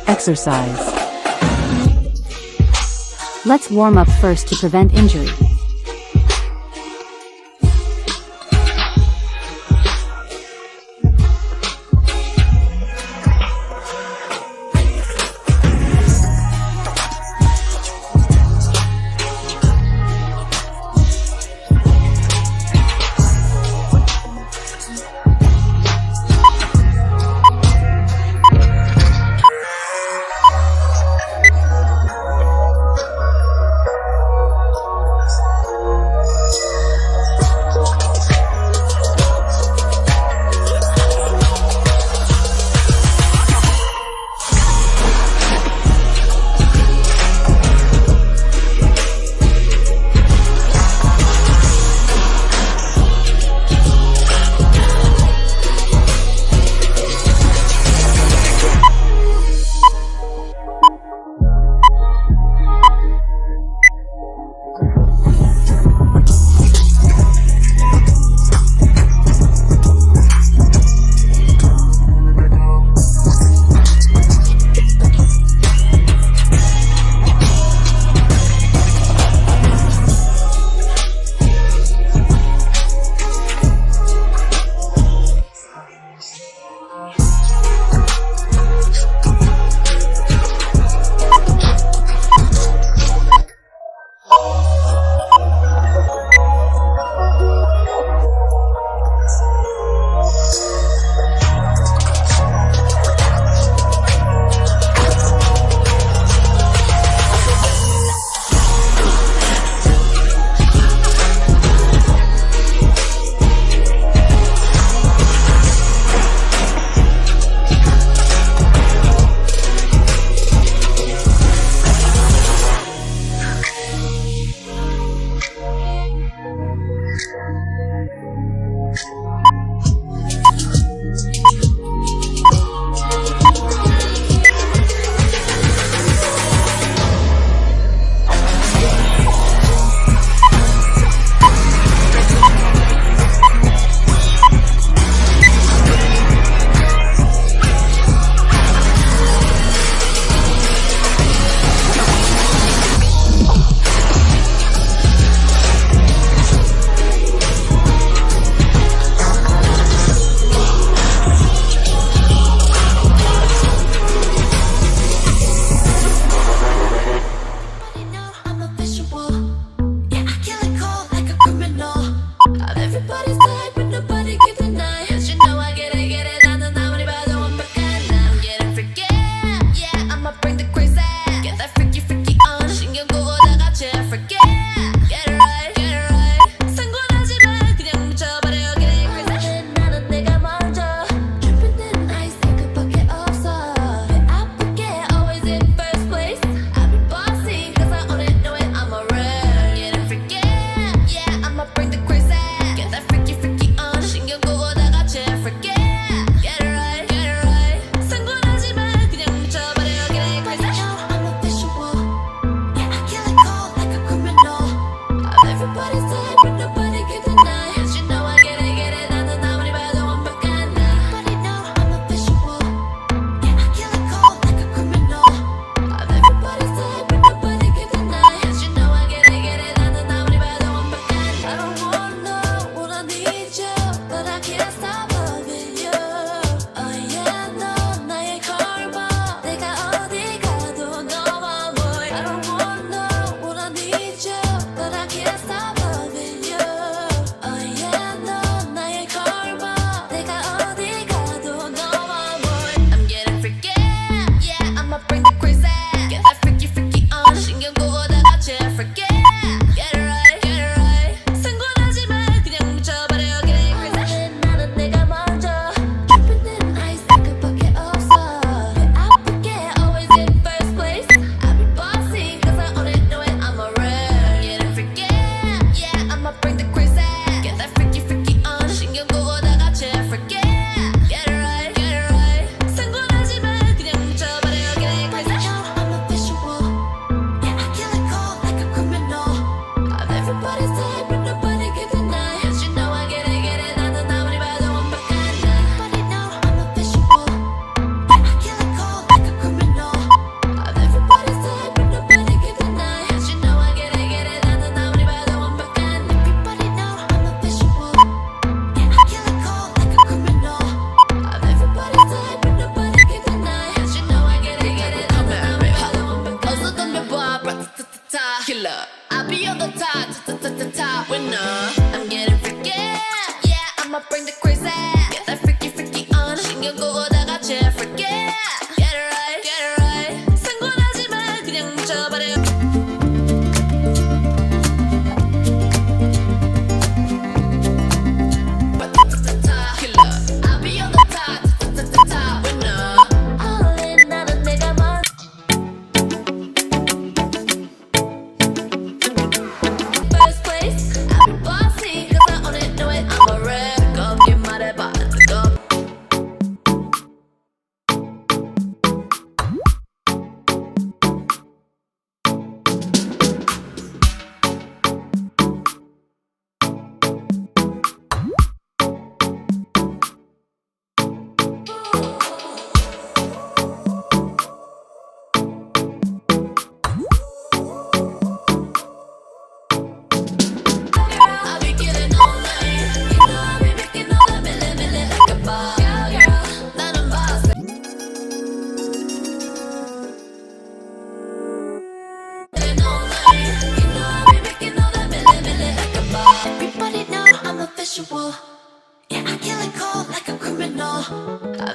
Exercise. Let's warm up first to prevent injury.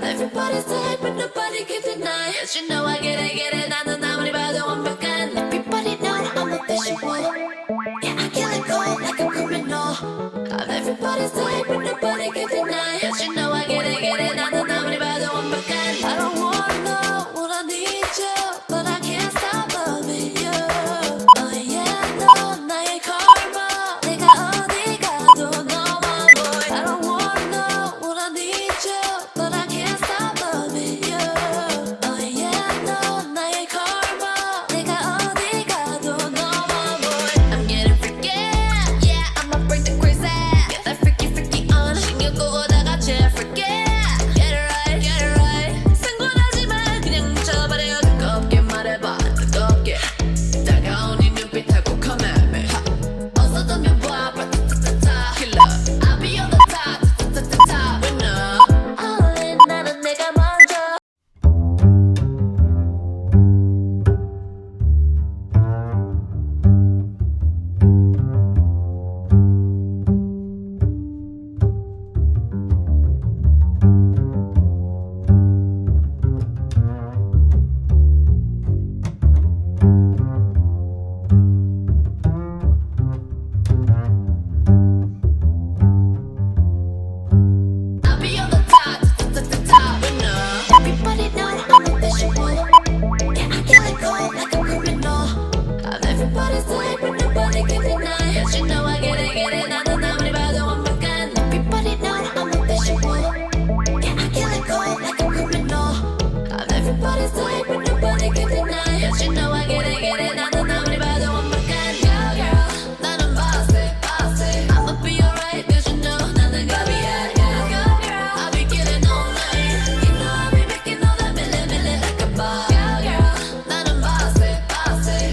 Everybody's tight, but nobody can deny. Yes, you know I get it. 나는 아무리 봐도 완벽한. Everybody know that I'm a visual. Yeah, I kill it cold like a criminal. Everybody's tight, but nobody can deny. Yes, you know I get it. 나는 아무리 봐도 완벽한. I don't wanna know what I need you, but I can't stop loving you. Oh yeah, 너 나의 karma. 내가 어디 가도 너만 보여. I don't wanna know what I need you, but I can't stop loving you. Oh yeah, 너 나의 karma. 내가 어디 가도 너만 보여. I'm getting freaky, yeah, I'ma bring the crazy. Get that freaky on. 신경 끄고 다 같이 freaky. Get it right. 상관하지만 그냥 묻혀버려. 뜨겁게 말해봐, 뜨겁게. 다가온 이 눈빛하고 come at me. 어서 덤벼봐, ta-ta-ta-ta. Killer, I'll be on the top, ta-ta-ta-ta. Winner, all in, 나는 내가 먼저. I'll be on the top, ta-ta-ta-ta. Winner, everybody know that I'm a visual. Yeah, I kill it cold like a criminal. Everybody's tight, but nobody can deny. Yes, you know I get it. 나는 아무리 봐도 완벽한. Everybody know that I'm a visual. Yeah, I kill it cold like a criminal. Everybody's tight, but nobody can deny. Yes, you know I get it. 나는 아무리 봐도 완벽한. Girl, 나는 bossy. I'ma be alright, 'cause you know 나는 가비야. Girl, I'll be getting all night. You know I'll be making all that milli like a boss. Girl, 나는 bossy.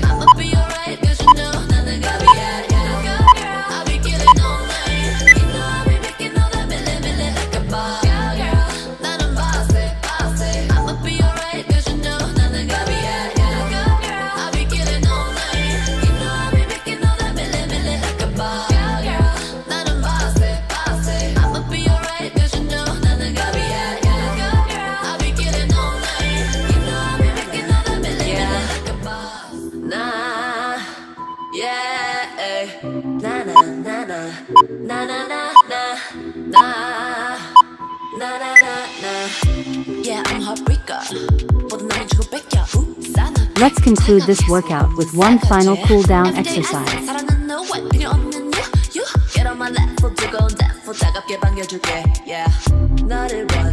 I'ma be alright, 'cause you know 나는 가비야. Girl, I'll be getting all night. You know I'll be making all that milli like a boss. Girl, 나는 bossy. I'ma be alright, 'cause you know 나는 가비야. Girl, I'll be getting all night. You know I'll be making all that milli like a boss. Girl, 나는 bossy. I'ma be alright, 'cause you know 나는 가비야. Girl, I'll be getting all night. You know I'll be making all that milli like a boss. Nah, yeah, na na na na na na na na na. Yeah, I'm heartbreaker. 모든 남은 주고 뺏겨. 싸나. Let's conclude this workout with one final cool down exercise. 사랑은 no way 필요 없는 you. Get on my lap, full 뜨거운 death, full 따갑게 반겨줄게. Yeah, 너를 원해.